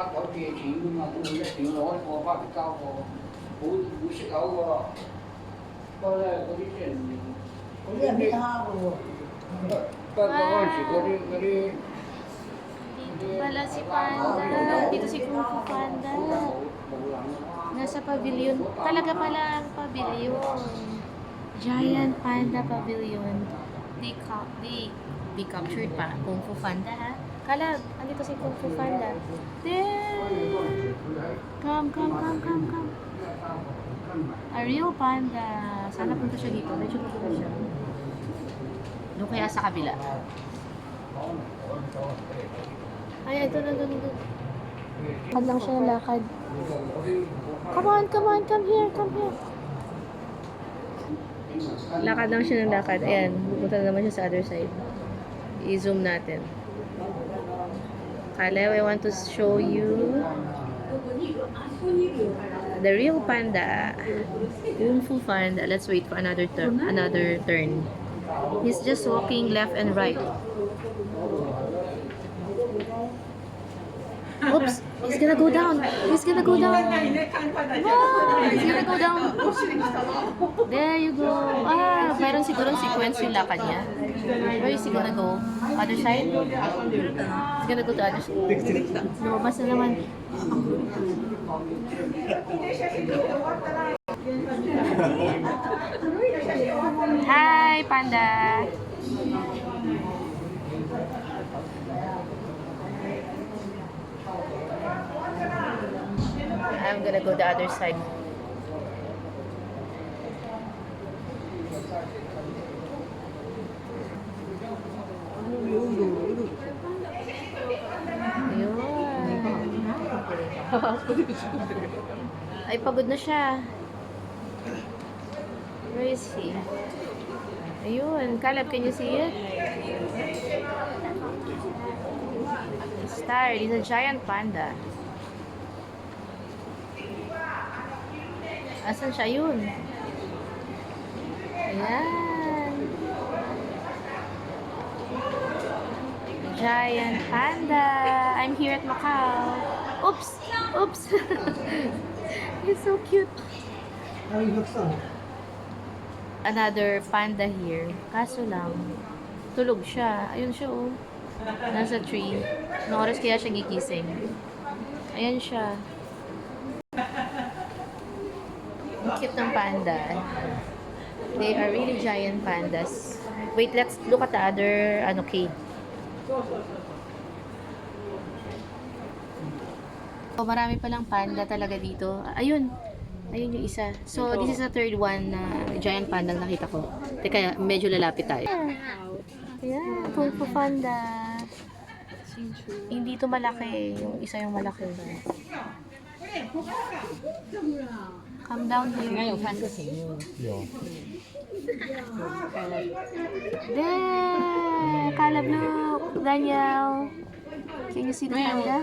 花有借錢㗎嘛，咁佢一定要攞貨翻嚟交貨，冇息口喎。不過咧，嗰啲即係嗰啲係咩蝦㗎喎？不過嗰陣時嗰啲 Dito pala si Panda. Dito si Kung Fu Panda. Nasa pavilion. Talaga pala ang pavilion. Giant Panda Pavilion. Di captured pa. Kung Fu Panda ha. Kala, andito si Kung Fu Panda. There! Come. A real panda. Sana punta siya dito. Medyo punta siya. Doon kaya sa kabila. Ay, ito. Lakad lang siya ng lakad. Come on, come here. Lakad lang siya ng lakad. Ayan, pupunta na naman siya sa other side. I-zoom natin. Kala, I want to show you the real panda. Kung Fu Panda. Let's wait for another turn. He's just walking left and right. Oops! He's gonna go down. Wow! He's gonna go down. There you go. Mayroon sigurong sequence yung lakad niya. Where is he gonna go? Other side? He's gonna go to other side. Lumabas na naman. Hi, Panda! I'm gonna go the other side. Ay, pagod na siya. Where is he? Ayun. Caleb, can you see it? He's tired. He's a giant panda. Asan siya? Yun. Ayan. Giant panda. I'm here at Macau. Oops! He's so cute. Another panda here. Kaso lang, tulog siya. Ayun siya oh. Nasa tree. Anong oras kaya siya gigising? Ayan siya. Ang cute ng panda. They are really giant pandas. Wait, let's look at the other cave. So, marami palang panda talaga dito. Ayun yung isa. So, this is the third one na giant panda na nakita ko. Teka, medyo lalapit tayo. Yeah, Kung Fu Panda. Hindi to malaki. Yung isa yung malaki. Come down here. There! Caleb, look! Daniel! Can you see the panda?